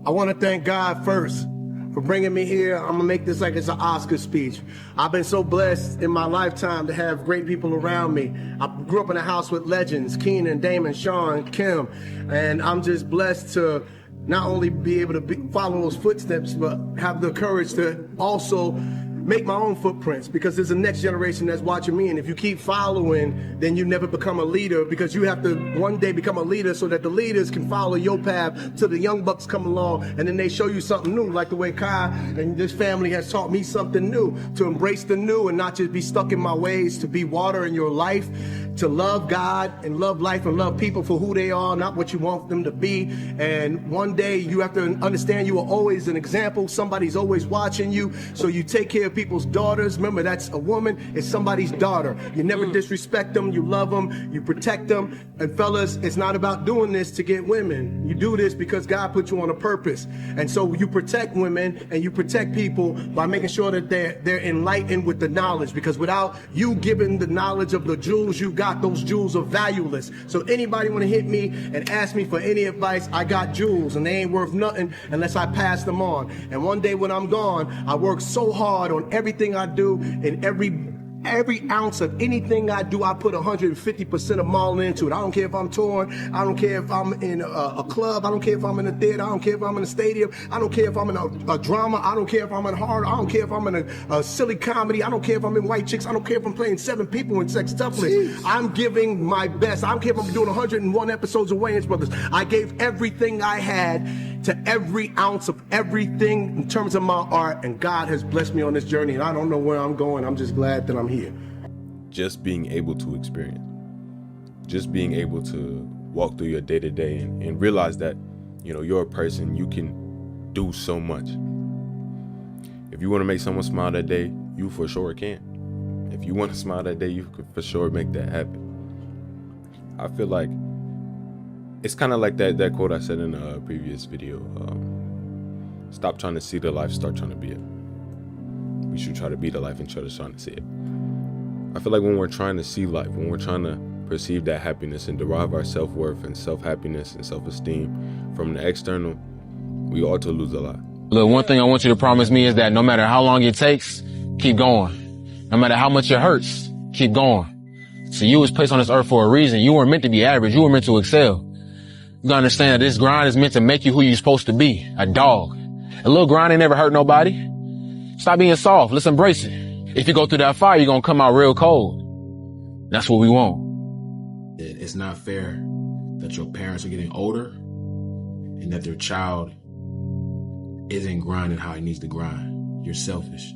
I want to thank God first for bringing me here. I'm gonna make this like it's an Oscar speech. I've been so blessed in my lifetime to have great people around me. I grew up in a house with legends, Keenan, Damon, Sean, Kim, and I'm just blessed to not only be able to follow those footsteps, but have the courage to also make my own footprints, because there's a next generation that's watching me, and if you keep following, then you never become a leader, because you have to one day become a leader so that the leaders can follow your path till the young bucks come along, and then they show you something new, like the way Kai and this family has taught me something new, to embrace the new and not just be stuck in my ways, to be water in your life, to love God and love life and love people for who they are, not what you want them to be. And one day you have to understand you are always an example. Somebody's always watching you, so you take care of people's daughters. Remember, that's a woman, it's somebody's daughter. You never disrespect them, you love them, you protect them. And fellas, it's not about doing this to get women. You do this because God put you on a purpose. And so you protect women and you protect people by making sure that they're enlightened with the knowledge, because without you giving the knowledge of the jewels you got, those jewels are valueless. So anybody want to hit me and ask me for any advice, I got jewels and they ain't worth nothing unless I pass them on. And one day when I'm gone, I work so hard on everything I do, and every ounce of anything I do, I put 150% of them all into it. I don't care if I'm touring. I don't care if I'm in a club. I don't care if I'm in a theater. I don't care if I'm in a stadium. I don't care if I'm in a drama. I don't care if I'm in horror. I don't care if I'm in a silly comedy. I don't care if I'm in White Chicks. I don't care if I'm playing 7 people in Sex Toughness. I'm giving my best. I don't care if I'm doing 101 episodes of Wayans Brothers. I gave everything I had to every ounce of everything in terms of my art, and God has blessed me on this journey, and I don't know where I'm going. I'm just glad that I'm here. Just being able to experience, just being able to walk through your day-to-day and realize that, you know, you're a person, you can do so much. If you want to make someone smile that day, you for sure can. If you want to smile that day, you could for sure make that happen. I feel like it's kind of like that quote I said in a previous video. Stop trying to see the life, start trying to be it. We should try to be the life and try to see it. I feel like when we're trying to see life, when we're trying to perceive that happiness and derive our self-worth and self-happiness and self-esteem from the external, we ought to lose a lot. Look, one thing I want you to promise me is that no matter how long it takes, keep going. No matter how much it hurts, keep going. So you was placed on this earth for a reason. You weren't meant to be average. You were meant to excel. You gotta understand that this grind is meant to make you who you're supposed to be, a dog. A little grind ain't never hurt nobody. Stop being soft. Let's embrace it. If you go through that fire, you're gonna come out real cold. That's what we want. It's not fair that your parents are getting older and that their child isn't grinding how he needs to grind. You're selfish.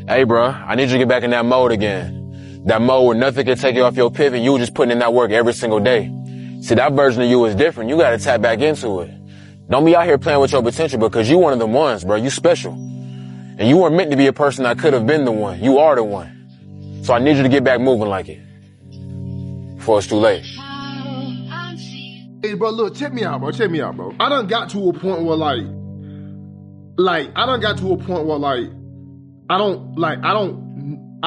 Hey, bro, I need you to get back in that mode again. That mode where nothing can take you off your pivot. You were just putting in that work every single day. See, that version of you is different. You gotta tap back into it. Don't be out here playing with your potential, because you one of them ones, bro. You special. And you weren't meant to be a person that could have been the one. You are the one. So I need you to get back moving like it before it's too late. Hey, bro, look, check me out, bro. I done got to a point where I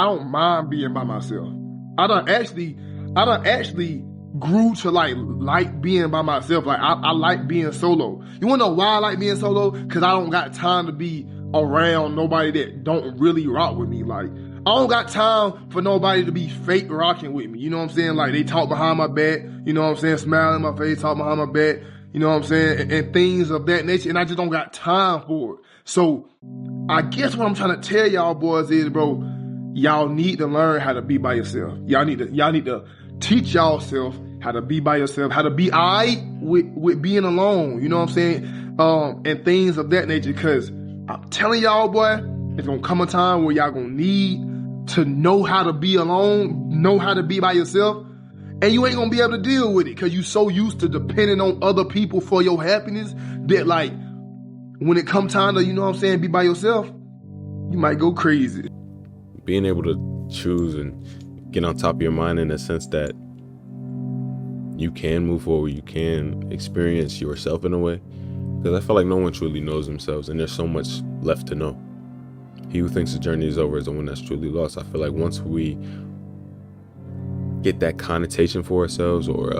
don't mind being by myself. I done actually grew to like being by myself. Like I like being solo. You wanna know why I like being solo? Cause I don't got time to be around nobody that don't really rock with me. Like I don't got time for nobody to be fake rocking with me. You know what I'm saying? Like they talk behind my back, you know what I'm saying? Smile in my face, talk behind my back, you know what I'm saying? And things of that nature. And I just don't got time for it. So I guess what I'm trying to tell y'all boys is, bro, y'all need to learn how to be by yourself. Y'all need to teach yourself how to be by yourself, how to be alright with being alone, you know what I'm saying? And things of that nature, because I'm telling y'all, boy, it's gonna come a time where y'all gonna need to know how to be alone, know how to be by yourself, and you ain't gonna be able to deal with it because you so used to depending on other people for your happiness that like, when it come time to, you know what I'm saying, be by yourself, you might go crazy. Being able to choose and get on top of your mind in the sense that you can move forward, you can experience yourself in a way. Because I feel like no one truly knows themselves, and there's so much left to know. He who thinks the journey is over is the one that's truly lost. I feel like once we get that connotation for ourselves, or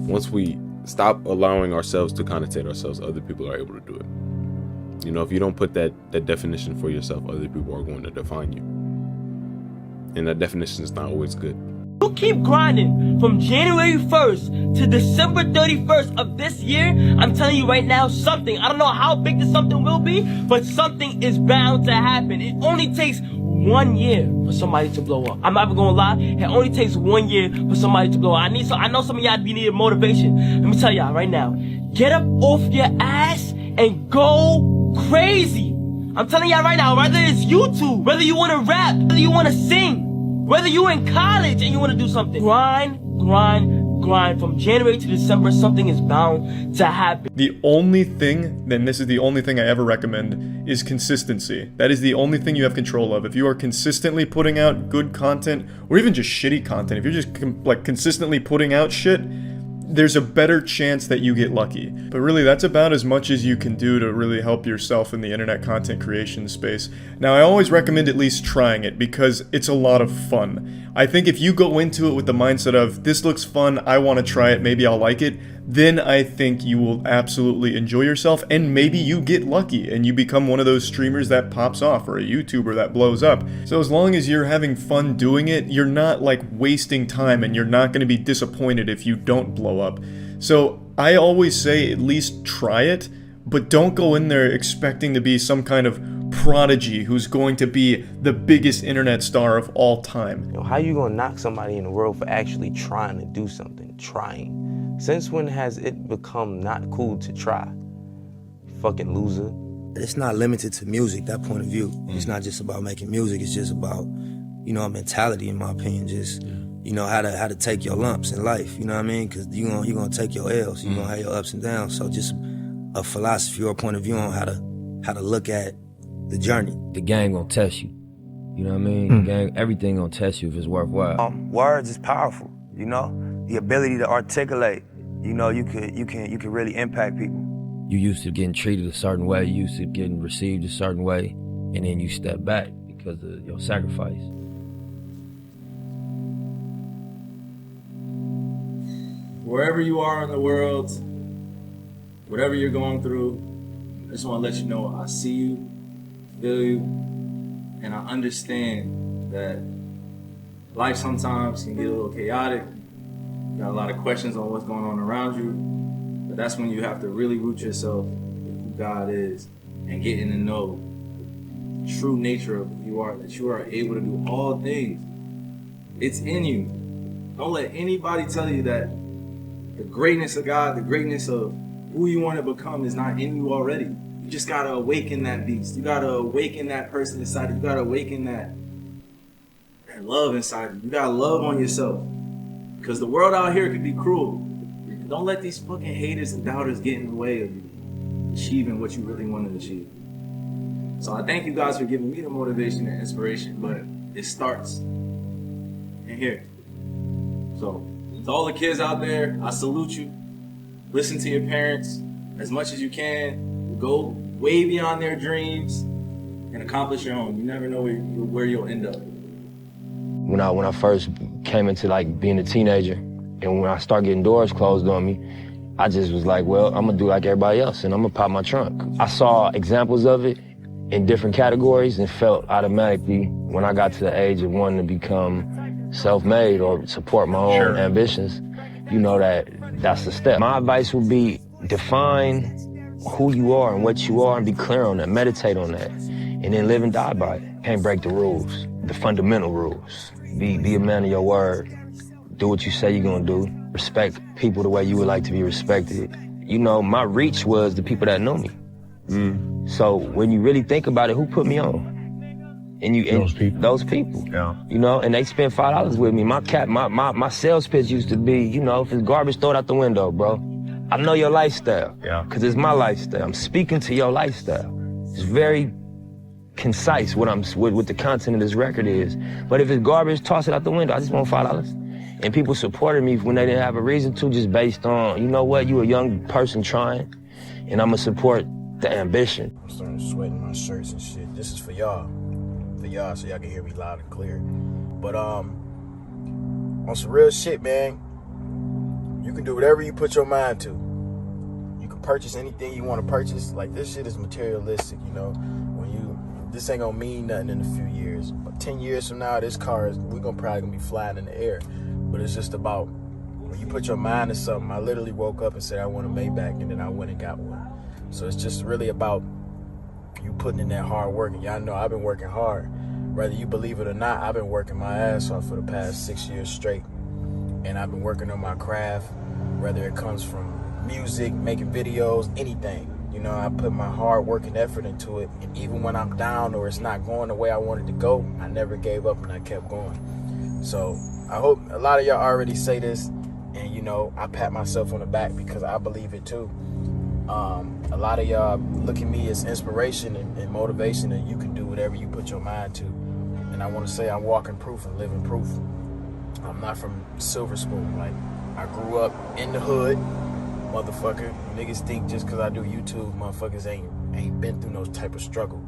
once we stop allowing ourselves to connotate ourselves, other people are able to do it. You know, if you don't put that definition for yourself, other people are going to define you. And that definition is not always good. You keep grinding from January 1st to December 31st of this year. I'm telling you right now, something, I don't know how big this something will be, but something is bound to happen. It only takes 1 year for somebody to blow up. I'm not even gonna lie, it only takes 1 year for somebody to blow up. I know some of y'all be needing motivation. Let me tell y'all right now, get up off your ass and go crazy. I'm telling y'all right now, whether it's YouTube, whether you wanna rap, whether you wanna sing, whether you're in college and you want to do something, grind from January to December, something is bound to happen. The only thing, and this is the only thing I ever recommend, is consistency. That is the only thing you have control of. If you are consistently putting out good content, or even just shitty content, if you're just consistently putting out shit, there's a better chance that you get lucky. But really, that's about as much as you can do to really help yourself in the internet content creation space. Now, I always recommend at least trying it because it's a lot of fun. I think if you go into it with the mindset of, this looks fun, I want to try it, maybe I'll like it, then I think you will absolutely enjoy yourself, and maybe you get lucky and you become one of those streamers that pops off, or a YouTuber that blows up. So as long as you're having fun doing it, you're not like wasting time, and you're not going to be disappointed if you don't blow up. So I always say at least try it, but don't go in there expecting to be some kind of prodigy who's going to be the biggest internet star of all time. You know, how you gonna knock somebody in the world for actually trying to do something? Trying. Since when has it become not cool to try? Fucking loser. It's not limited to music, that point of view. It's not just about making music, it's just about, you know, a mentality, in my opinion, just, you know, how to take your lumps in life, you know what I mean? Because you're gonna take your L's, you're gonna have your ups and downs. So just a philosophy or a point of view on how to look at the journey. The game gonna test you. You know what I mean? The game, everything gonna test you if it's worthwhile. Words is powerful, you know? The ability to articulate, you know, you can really impact people. You used to getting treated a certain way, you used to getting received a certain way, and then you step back because of your sacrifice. Wherever you are in the world, whatever you're going through, I just want to let you know I see you, feel you, and I understand that life sometimes can get a little chaotic. You got a lot of questions on what's going on around you, but that's when you have to really root yourself in who God is and getting to know the true nature of who you are, that you are able to do all things. It's in you. Don't let anybody tell you that the greatness of God, the greatness of who you want to become is not in you already. You just got to awaken that beast. You got to awaken that person inside you. You got to awaken that love inside you. You got to love on yourself. Because the world out here can be cruel. Don't let these fucking haters and doubters get in the way of you achieving what you really want to achieve. So I thank you guys for giving me the motivation and inspiration, but it starts in here. So to all the kids out there, I salute you. Listen to your parents as much as you can. Go way beyond their dreams and accomplish your own. You never know where you'll end up. When I first came into like being a teenager, and when I started getting doors closed on me, I just was like, well, I'm gonna do like everybody else, and I'm gonna pop my trunk. I saw examples of it in different categories and felt automatically when I got to the age of wanting to become self-made or support my own ambitions, you know, that's the step. My advice would be define who you are and what you are and be clear on that, meditate on that, and then live and die by it. Can't break the rules, the fundamental rules. Be a man of your word. Do what you say you're gonna do. Respect people the way you would like to be respected. You know, my reach was the people that know me. So when you really think about it, who put me on? Those people. Yeah. You know, and they spent $5 with me. My sales pitch used to be, you know, if it's garbage, throw it out the window, bro. I know your lifestyle. Yeah. Cause it's my lifestyle. I'm speaking to your lifestyle. It's very concise what the content of this record is. But if it's garbage, toss it out the window. I just want $5. And people supported me when they didn't have a reason to, just based on, you know what, you a young person trying, and I'm gonna support the ambition. I'm starting to sweat in my shirts and shit. This is for y'all, so y'all can hear me loud and clear. But on some real shit, man, You can do whatever you put your mind to. You can purchase anything you want to purchase. Like, this shit is materialistic, you know. This ain't gonna mean nothing in a few years. But 10 years from now, we're probably gonna be flying in the air. But it's just about, when you put your mind to something. I literally woke up and said I want a Maybach, and then I went and got one. So it's just really about you putting in that hard work. And y'all know I've been working hard. Whether you believe it or not, I've been working my ass off for the past 6 years straight. And I've been working on my craft, whether it comes from music, making videos, anything. You know, I put my hard work and effort into it. And even when I'm down or it's not going the way I wanted to go, I never gave up and I kept going. So I hope a lot of y'all already say this. And, you know, I pat myself on the back because I believe it too. A lot of y'all look at me as inspiration and motivation, and you can do whatever you put your mind to. And I want to say I'm walking proof and living proof. I'm not from Silver Spoon. Like, I grew up in the hood, motherfucker. Niggas think just because I do YouTube, motherfuckers ain't been through no type of struggle.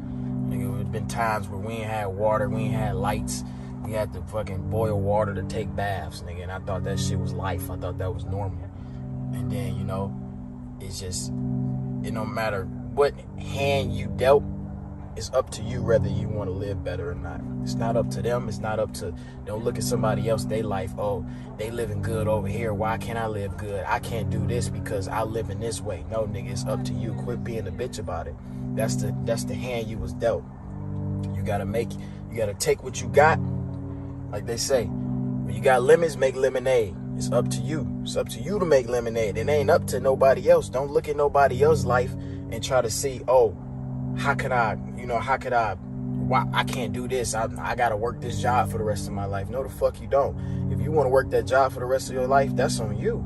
Nigga, there's been times where we ain't had water, we ain't had lights. We had to fucking boil water to take baths, nigga. And I thought that shit was life. I thought that was normal. And then, you know, it's just, it don't matter what hand you dealt, it's up to you whether you want to live better or not. It's not up to them. It's not up to, don't look at somebody else, they life. Oh, they living good over here. Why can't I live good? I can't do this because I live in this way. No, nigga, it's up to you. Quit being a bitch about it. That's the hand you was dealt. You gotta take what you got. Like they say, when you got lemons, make lemonade. It's up to you. It's up to you to make lemonade. It ain't up to nobody else. Don't look at nobody else's life and try to see, oh, why I can't do this. I gotta work this job for the rest of my life. No, the fuck you don't. If you want to work that job for the rest of your life, that's on you.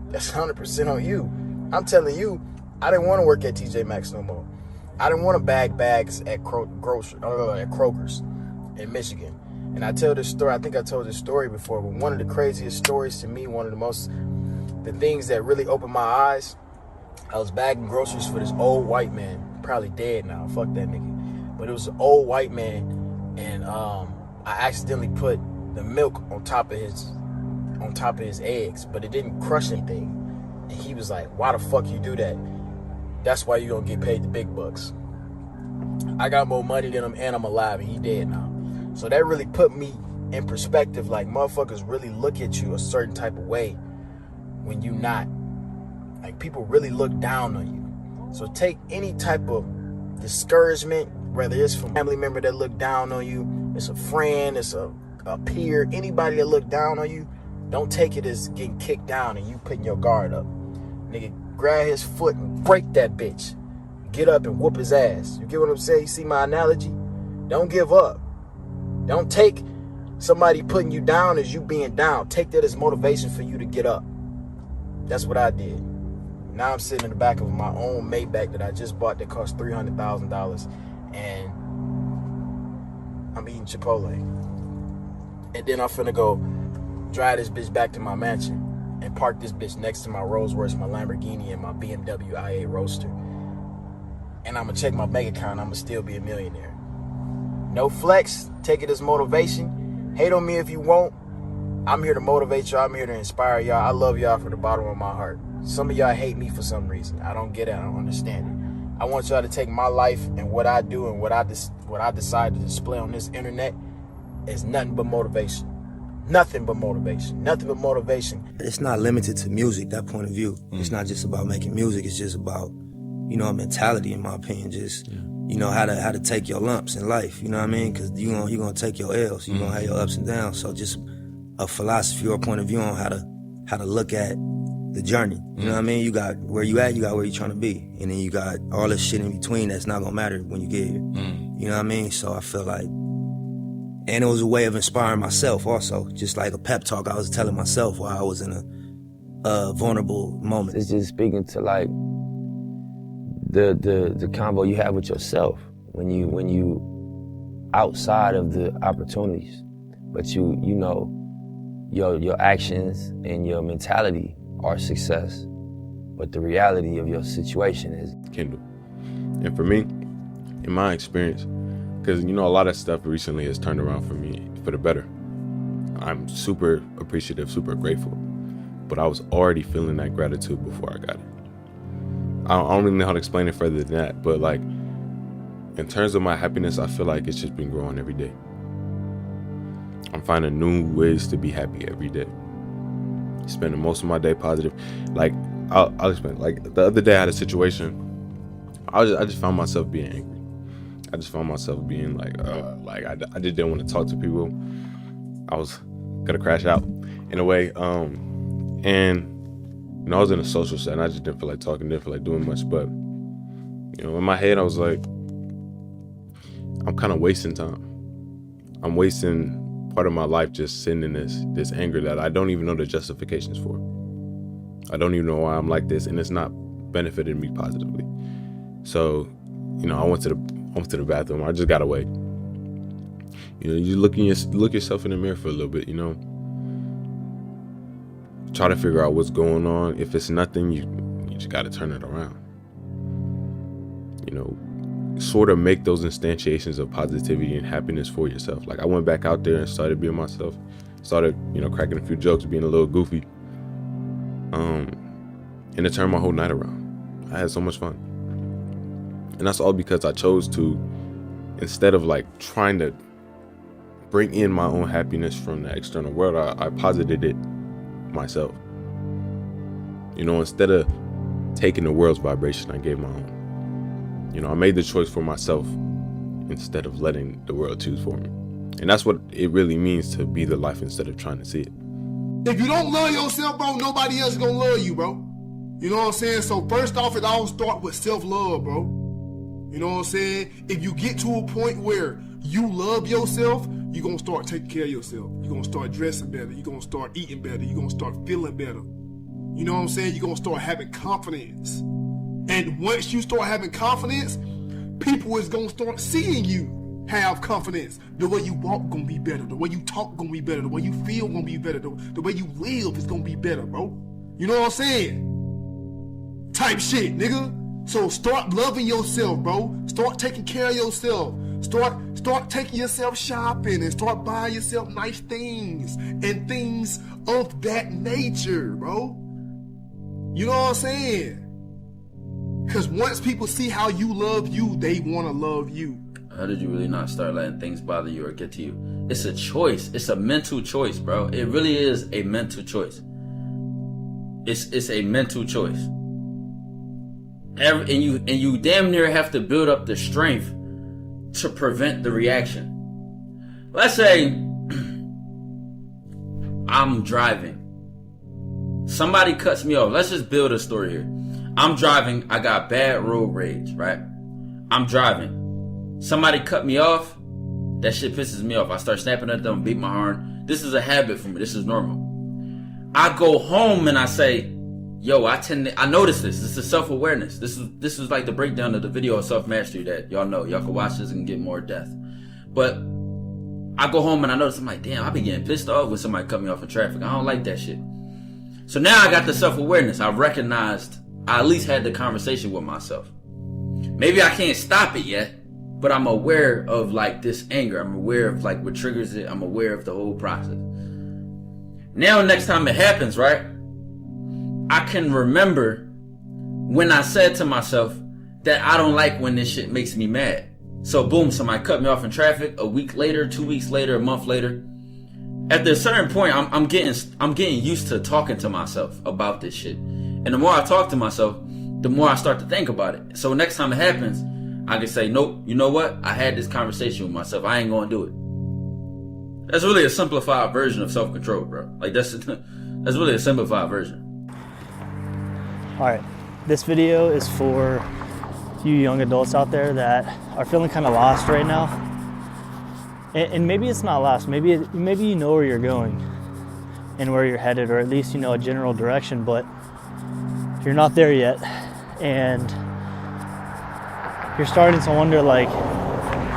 That's 100% on you. I'm telling you, I didn't want to work at TJ Maxx no more. I didn't want to bag bags at Kroger's in Michigan. And I tell this story, I think I told this story before, but one of the craziest stories to me, the things that really opened my eyes, I was bagging groceries for this old white man, probably dead now, fuck that nigga. But it was an old white man, and I accidentally put the milk on top of his eggs, but it didn't crush anything. And he was like, why the fuck you do that? That's why you gonna get paid the big bucks. I got more money than him, and I'm alive, and he dead now. So that really put me in perspective, like, motherfuckers really look at you a certain type of way when you not. Like, people really look down on you. So take any type of discouragement, whether it's from a family member that look down on you, it's a friend, it's a peer, anybody that look down on you, don't take it as getting kicked down and you putting your guard up. Nigga, grab his foot and break that bitch. Get up and whoop his ass. You get what I'm saying? You see my analogy? Don't give up. Don't take somebody putting you down as you being down. Take that as motivation for you to get up. That's what I did. Now I'm sitting in the back of my own Maybach that I just bought that cost $300,000, and I'm eating Chipotle. And then I'm finna go drive this bitch back to my mansion and park this bitch next to my Rolls Royce, my Lamborghini, and my BMW i8 Roadster. And I'm gonna check my bank account, I'm gonna still be a millionaire. No flex, take it as motivation. Hate on me if you want. I'm here to motivate y'all, I'm here to inspire y'all. I love y'all from the bottom of my heart. Some of y'all hate me for some reason. I don't get it, I don't understand it. I want y'all to take my life and what I do and what I decide to display on this internet as nothing but motivation. Nothing but motivation. Nothing but motivation. It's not limited to music, that point of view. It's not just about making music, it's just about, you know, a mentality, in my opinion. Just, you know, how to take your lumps in life, you know what I mean? Because you're gonna take your L's, you're gonna have your ups and downs. So just a philosophy or a point of view on how to look at the journey. You know what I mean? You got where you at, you got where you're trying to be. And then you got all this shit in between that's not gonna matter when you get here. You know what I mean? So I feel like, and it was a way of inspiring myself also, just like a pep talk I was telling myself while I was in a vulnerable moment. It's just speaking to like the convo you have with yourself when you outside of the opportunities, but you know your actions and your mentality are success, but the reality of your situation is Kendall. And for me, in my experience, because you know a lot of stuff recently has turned around for me for the better. I'm super appreciative, super grateful. but I was already feeling that gratitude before I got it. I don't really know how to explain it further than that, but like, in terms of my happiness, I feel like it's just been growing every day. I'm finding new ways to be happy every day. Spending most of my day positive. Like, I'll explain. Like, the other day I had a situation. I just found myself being angry. I just found myself being like I just didn't want to talk to people. I was gonna crash out in a way. And you know, I was in a social setting. I just didn't feel like talking, didn't feel like doing much. But you know, in my head, I was like, I'm kind of wasting time. I'm wasting part of my life just sitting in this anger that I don't even know the justifications for. I don't even know why I'm like this, and it's not benefiting me positively. So, you know, I went to the bathroom. I just got away. You know, you look yourself in the mirror for a little bit. You know, try to figure out what's going on. If it's nothing, you just got to turn it around. You know, sort of make those instantiations of positivity and happiness for yourself. Like, I went back out there and started being myself. Started, you know, cracking a few jokes, being a little goofy. And it turned my whole night around. I had so much fun. And that's all because I chose to, instead of like trying to bring in my own happiness from the external world, I posited it myself. You know, instead of taking the world's vibration, I gave my own. You know, I made the choice for myself instead of letting the world choose for me. And that's what it really means to be the life instead of trying to see it. If you don't love yourself, bro, nobody else is gonna love you, bro. You know what I'm saying? So first off, it all starts with self-love, bro. You know what I'm saying? If you get to a point where you love yourself, you're gonna start taking care of yourself. You're gonna start dressing better. You're gonna start eating better. You're gonna start feeling better. You know what I'm saying? You're gonna start having confidence. And once you start having confidence, people is gonna start seeing you have confidence. The way you walk gonna be better. The way you talk gonna be better. The way you feel gonna be better. The way you live is gonna be better, bro. You know what I'm saying? Type shit, nigga. So start loving yourself, bro. Start taking care of yourself. Start taking yourself shopping and start buying yourself nice things and things of that nature, bro. You know what I'm saying? Because once people see how you love you, they want to love you. How did you really not start letting things bother you or get to you? It's a choice. It's a mental choice, bro. It really is a mental choice. It's a mental choice. And you damn near have to build up the strength to prevent the reaction. Let's say I'm driving. Somebody cuts me off. Let's just build a story here. I'm driving. I got bad road rage, right? I'm driving. Somebody cut me off. That shit pisses me off. I start snapping at them, beat my horn. This is a habit for me. This is normal. I go home and I say, yo, I notice this. This is self-awareness. This is like the breakdown of the video of self-mastery that y'all know. Y'all can watch this and get more depth. But I go home and I notice, I'm like, damn, I be getting pissed off when somebody cut me off in traffic. I don't like that shit. So now I got the self-awareness. I recognized, I at least had the conversation with myself. Maybe I can't stop it yet, but I'm aware of like this anger. I'm aware of like what triggers it. I'm aware of the whole process. Now next time it happens, right? I can remember when I said to myself that I don't like when this shit makes me mad. So boom, somebody cut me off in traffic. A week later, 2 weeks later, a month later. At a certain point, I'm getting used to talking to myself about this shit. And the more I talk to myself, the more I start to think about it. So next time it happens, I can say, nope, you know what? I had this conversation with myself. I ain't gonna do it. That's really a simplified version of self-control, bro. Like that's really a simplified version. Alright, this video is for you young adults out there that are feeling kind of lost right now. And maybe it's not lost, maybe you know where you're going and where you're headed, or at least you know a general direction, but you're not there yet. And you're starting to wonder, like,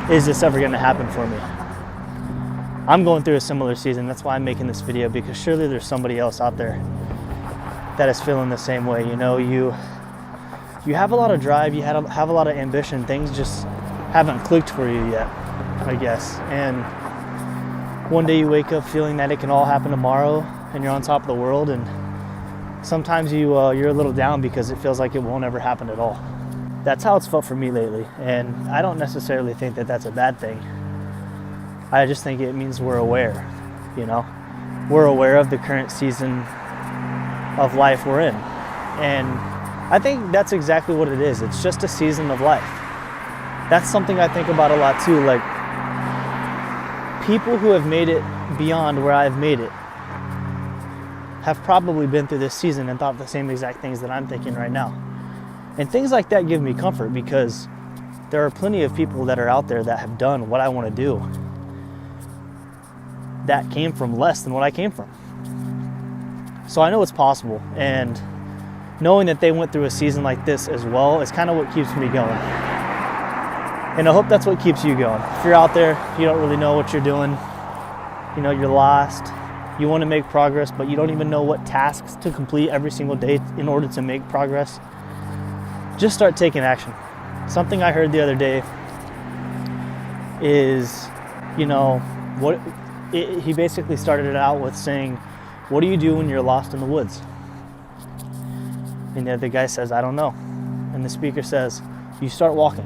is this ever gonna happen for me? I'm going through a similar season, that's why I'm making this video, because surely there's somebody else out there that is feeling the same way. You know, you have a lot of drive, you have a lot of ambition, things just haven't clicked for you yet, I guess. And one day you wake up feeling that it can all happen tomorrow and you're on top of the world, and sometimes you're a little down because it feels like it won't ever happen at all. That's how it's felt for me lately, and I don't necessarily think that that's a bad thing. I just think it means we're aware, you know? We're aware of the current season of life we're in. And I think that's exactly what it is. It's just a season of life. That's something I think about a lot too. Like, people who have made it beyond where I've made it have probably been through this season and thought the same exact things that I'm thinking right now. And things like that give me comfort because there are plenty of people that are out there that have done what I want to do that came from less than what I came from. So I know it's possible, and knowing that they went through a season like this as well is kind of what keeps me going. And I hope that's what keeps you going. If you're out there, you don't really know what you're doing, you know, you're lost, you want to make progress, but you don't even know what tasks to complete every single day in order to make progress, just start taking action. Something I heard the other day is, you know, he basically started it out with saying, what do you do when you're lost in the woods? And the other guy says, I don't know. And the speaker says, you start walking.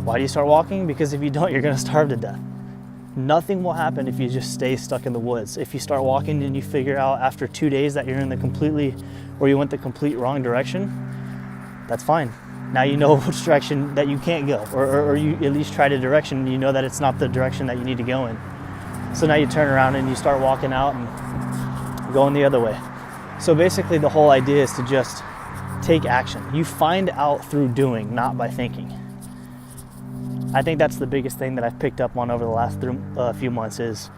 Why do you start walking? Because if you don't, you're going to starve to death. Nothing will happen if you just stay stuck in the woods. If you start walking and you figure out after 2 days that you're in you went the complete wrong direction, that's fine. Now you know which direction that you can't go, or you at least tried a direction and you know that it's not the direction that you need to go in. So now you turn around and you start walking out and going the other way. So basically the whole idea is to just take action. You find out through doing, not by thinking. I think that's the biggest thing that I've picked up on over the last few months is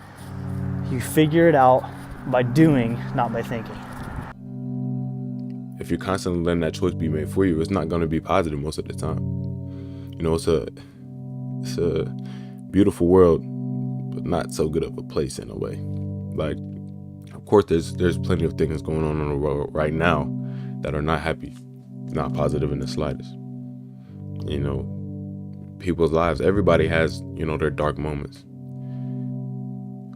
you figure it out by doing, not by thinking. If you're constantly letting that choice be made for you, it's not going to be positive most of the time. You know, it's a beautiful world, but not so good of a place in a way. Like, of course, there's plenty of things going on in the world right now that are not happy, not positive in the slightest. You know, people's lives, everybody has, you know, their dark moments.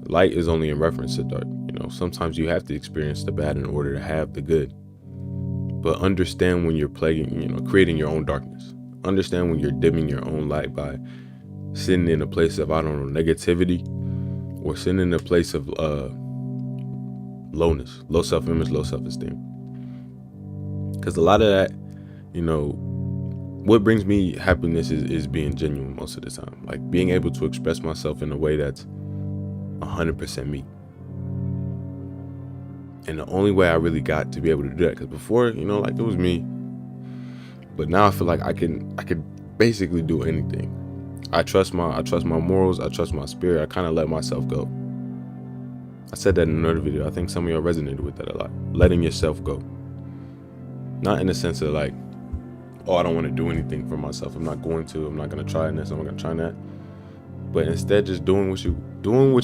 Light is only in reference to dark. You know, sometimes you have to experience the bad in order to have the good. But understand when you're plaguing, you know, creating your own darkness. Understand when you're dimming your own light by sitting in a place of, I don't know, negativity, or sitting in a place of lowness, low self-image, low self-esteem. Because a lot of that, you know, what brings me happiness is being genuine most of the time. Like being able to express myself in a way that's 100% me. And the only way I really got to be able to do that, because before, you know, like it was me, but now I feel like I can basically do anything. I trust my morals, I trust my spirit, I kind of let myself go. I said that in another video. I think some of y'all resonated with that a lot. Letting yourself go. Not in the sense of like, oh, I don't want to do anything for myself. I'm not going to try this, I'm not gonna try that. But instead just doing what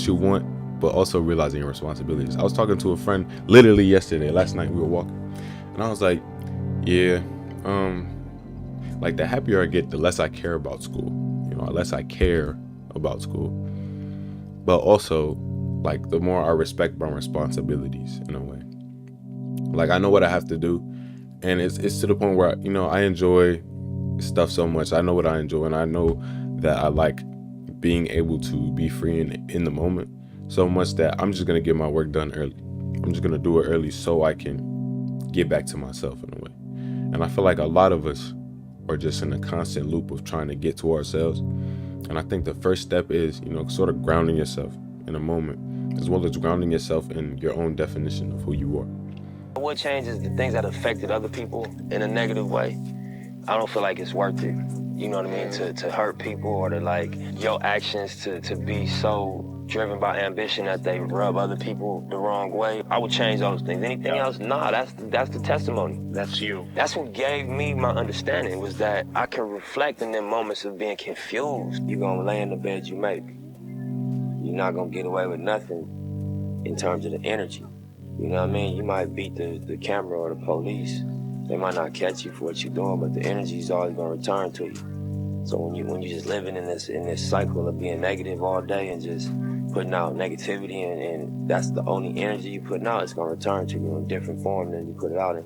you want, but also realizing your responsibilities. I was talking to a friend literally last night we were walking, and I was like, yeah, like the happier I get, the less I care about school, you know, less I care about school, but also like the more I respect my responsibilities in a way. Like I know what I have to do, and it's to the point where, you know, I enjoy stuff so much. I know what I enjoy, and I know that I like being able to be free in the moment so much that I'm just going to get my work done early. I'm just going to do it early so I can get back to myself in a way. And I feel like a lot of us are just in a constant loop of trying to get to ourselves. And I think the first step is, you know, sort of grounding yourself in a moment, as well as grounding yourself in your own definition of who you are. What changes the things that affected other people in a negative way? I don't feel like it's worth it. You know what I mean? To hurt people, or to like your actions to be so driven by ambition that they rub other people the wrong way. I would change those things. Anything else? Nah, that's the testimony. That's you. That's what gave me my understanding, was that I can reflect in them moments of being confused. You're gonna lay in the bed you make. You're not gonna get away with nothing in terms of the energy. You know what I mean? You might beat the camera or the police. They might not catch you for what you're doing, but the energy is always gonna return to you. So when you just living in this cycle of being negative all day and just putting out negativity and that's the only energy you putting out, it's gonna return to you in different form than you put it out in.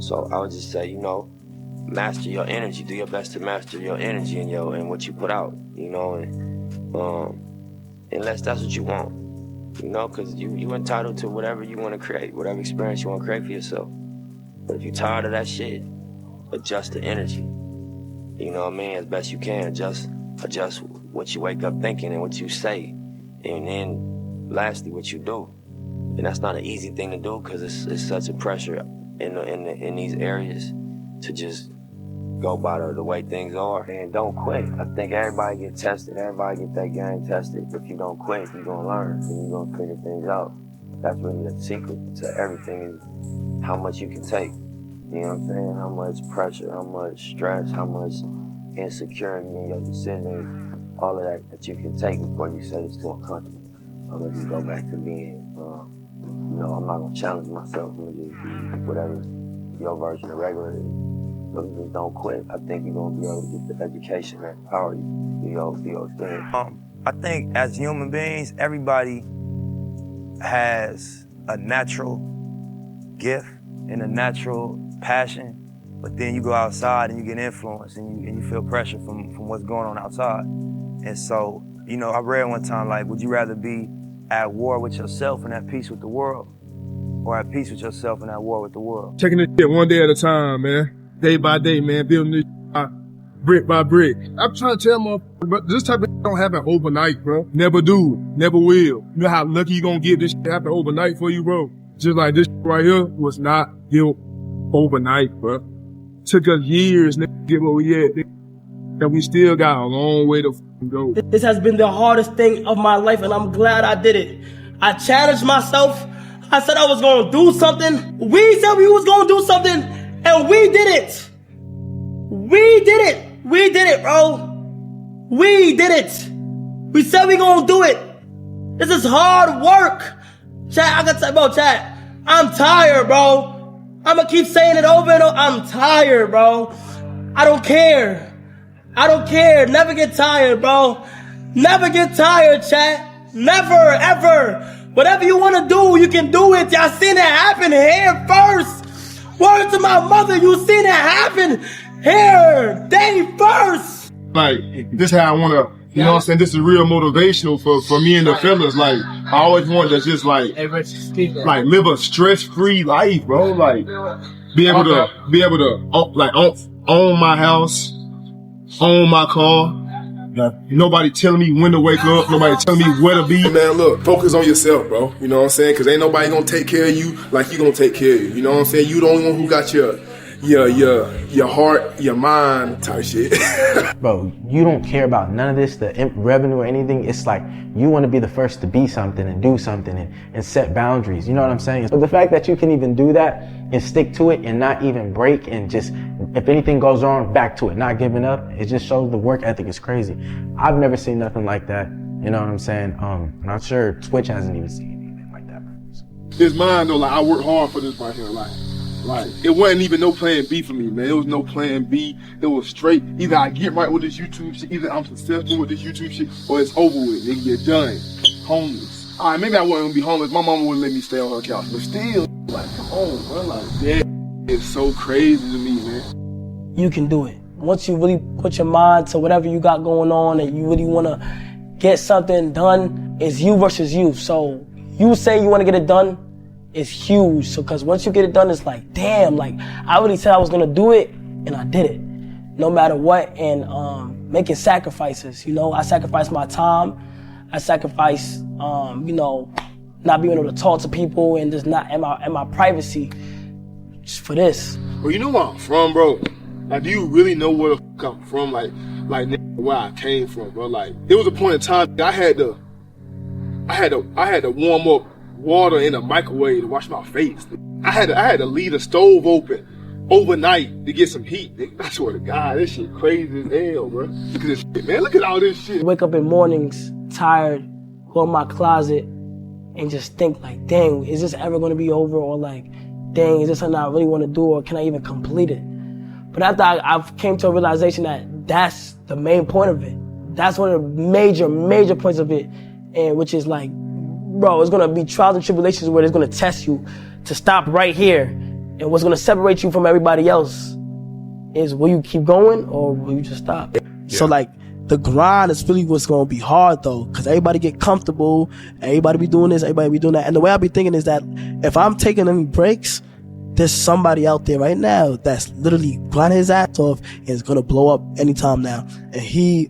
So I would just say, you know, master your energy. Do your best to master your energy and what you put out, you know, and unless that's what you want, you know, because you entitled to whatever you want to create, whatever experience you want to create for yourself. But if you're tired of that shit, adjust the energy. You know what I mean? As best you can, adjust what you wake up thinking and what you say, and then lastly what you do. And that's not an easy thing to do because it's such a pressure in these areas to just go by the way things are. And don't quit. I think everybody get tested. Everybody get that game tested. If you don't quit, you're gonna learn and you're gonna figure things out. That's really the secret to everything, is how much you can take. You know what I'm saying? How much pressure, how much stress, how much insecurity in your decisions, all of that you can take before you say it's too uncomfortable. I'm gonna just go back to being, you know, I'm not gonna challenge myself. I'm gonna just be whatever your version of regular is. So just don't quit. I think you're gonna be able to get the education that empower you through your experience. I think as human beings, everybody has a natural gift and a natural passion, but then you go outside and you get influenced and you feel pressure from what's going on outside. And so, you know, I read one time, like, would you rather be at war with yourself and at peace with the world, or at peace with yourself and at war with the world? Taking this shit one day at a time, man. Day by day, man. Building this brick by brick. I'm trying to tell motherfuckers, but this type of shit don't happen overnight, bro. Never do. Never will. You know how lucky you gonna get this shit happen overnight for you, bro? Just like this right here was not built overnight, bro. Took us years to get where we at. And we still got a long way to go. This has been the hardest thing of my life, and I'm glad I did it. I challenged myself. I said I was gonna do something. We said we was gonna do something, and we did it. We did it. We did it, bro. We did it. We said we gonna do it. This is hard work. Chat, I gotta tell you about chat. I'm tired, bro. I'ma keep saying it over and over. I'm tired, bro. I don't care. I don't care. Never get tired, bro. Never get tired, chat. Never, ever. Whatever you want to do, you can do it. Y'all seen it happen here first. Word to my mother, you seen it happen here. They first. Like, this is how I want to, you know what I'm saying? This is real motivational for me and the fellas. Like, I always wanted to just like live a stress-free life, bro. Like, be able to own my house, own my car. Nobody telling me when to wake up. Nobody telling me where to be. Man, look, focus on yourself, bro. You know what I'm saying? Because ain't nobody gonna take care of you like you gonna take care of you. You know what I'm saying? You the only one who got your heart, your mind type shit. Bro, you don't care about none of this, the revenue or anything. It's like you want to be the first to be something and do something and set boundaries. You know what I'm saying? But the fact that you can even do that and stick to it and not even break and just, if anything goes wrong, back to it, not giving up, it just shows the work ethic is crazy. I've never seen nothing like that. You know what I'm saying? I'm not sure Twitch hasn't even seen anything like that. It's mine though. Like, I worked hard for this right here. Like, it wasn't even no plan B for me, man. It was no plan B. It was straight. Either I get right with this YouTube shit, either I'm successful with this YouTube shit, or it's over with. Nigga, get done. Homeless. All right, maybe I wouldn't be homeless. My mama wouldn't let me stay on her couch. But still, like, come on, bro. Like, that is so crazy to me, man. You can do it. Once you really put your mind to whatever you got going on and you really want to get something done, it's you versus you. So you say you want to get it done, it's huge. So, cause once you get it done, it's like, damn, like I really said I was gonna do it and I did it. No matter what, and making sacrifices, you know, I sacrificed my time. I sacrificed, you know, not being able to talk to people and just not in my privacy just for this. Well, you know where I'm from, bro. Like, do you really know where the fuck I'm from? Like where I came from, bro. Like, there was a point in time I had to warm up water in a microwave to wash my face. I had to leave the stove open overnight to get some heat. I swear to God, this shit crazy as hell, bro. Look at this shit, man. Look at all this shit. Wake up in mornings, tired, go in my closet, and just think like, dang, is this ever gonna be over? Or like, dang, is this something I really wanna do, or can I even complete it? But after I came to a realization that that's the main point of it. That's one of the major points of it. and which is like, bro, it's gonna be trials and tribulations where it's gonna test you to stop right here. And what's gonna separate you from everybody else is, will you keep going or will you just stop? Yeah. So like, the grind is really what's gonna be hard though, cause everybody get comfortable, everybody be doing this, everybody be doing that. And the way I be thinking is that if I'm taking any breaks, there's somebody out there right now that's literally grinding his ass off and is gonna blow up anytime now. And he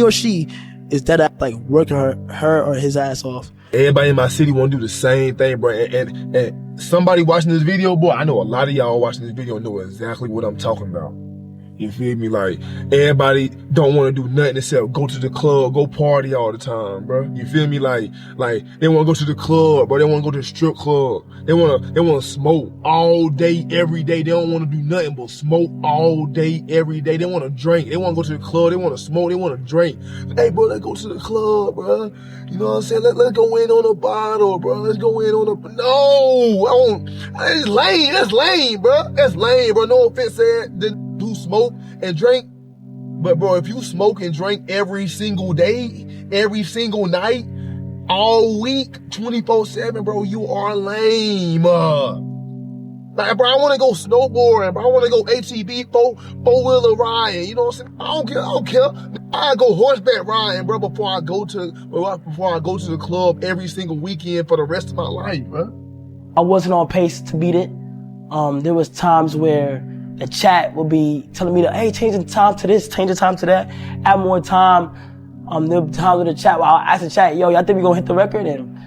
or she is dead at like working her or his ass off. Everybody in my city want to do the same thing, bro. And somebody watching this video, boy, I know a lot of y'all watching this video know exactly what I'm talking about. You feel me? Like, everybody don't want to do nothing except go to the club, go party all the time, bro. You feel me? Like they want to go to the club, bro. They want to go to the strip club. They want to smoke all day, every day. They don't want to do nothing but smoke all day, every day. They want to drink. They want to go to the club. They want to smoke. They want to drink. Hey, bro, let's go to the club, bro. You know what I'm saying? Let's go in on a bottle, bro. Let's go in on a... No! I won't... It's lame. That's lame, bro. That's lame, bro. No offense, said... Do smoke and drink, but bro, if you smoke and drink every single day, every single night, all week, 24/7, bro, you are lame. Like, bro, I want to go snowboarding, bro. I want to go ATV, four-wheeler riding. You know what I'm saying? I don't care. I go horseback riding, bro, before I go to the club every single weekend for the rest of my life, bro. I wasn't on pace to beat it. There was times where the chat would be telling me hey, change the time to this, change the time to that, add more time. There were times with the chat where I asked the chat, yo, y'all think we gonna hit the record? And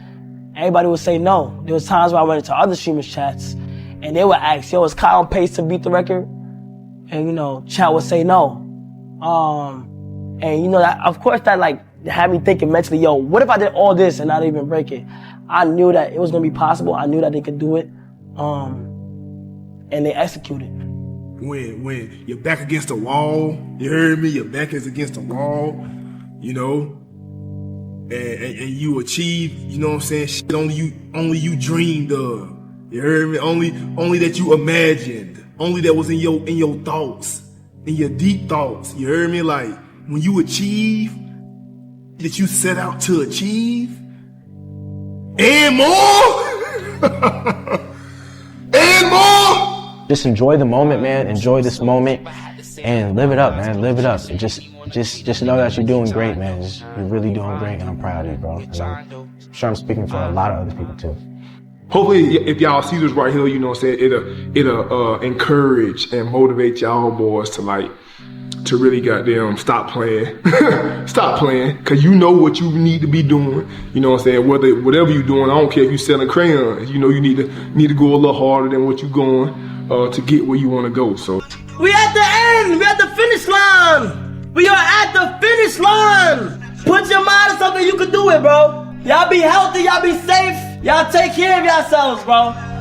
everybody would say no. There was times where I went into other streamers' chats and they would ask, yo, is Kyle on pace to beat the record? And you know, chat would say no. And you know, that, of course that like had me thinking mentally, yo, what if I did all this and not even break it? I knew that it was gonna be possible. I knew that they could do it. And they executed. When you're back against the wall, you heard me, your back is against the wall, you know, and you achieve, you know what I'm saying, shit only you dreamed of. You heard me? Only that you imagined, only that was in your thoughts, in your deep thoughts. You heard me? Like, when you achieve that you set out to achieve and more and more. Just enjoy the moment, man. Enjoy this moment and live it up, man. Live it up. And just know that you're doing great, man. You're really doing great, and I'm proud of you, bro. And I'm sure I'm speaking for a lot of other people too. Hopefully, if y'all see this right here, you know what I'm saying, it'll encourage and motivate y'all boys to really goddamn stop playing. Stop playing, cause you know what you need to be doing. You know what I'm saying? Whatever you're doing, I don't care if you're selling crayons. You know you need to go a little harder than what you're going to get where you want to go. So we at the end. We at the finish line. We are at the finish line. Put your mind on something, you can do it, bro. Y'all be healthy. Y'all be safe. Y'all take care of yourselves, bro.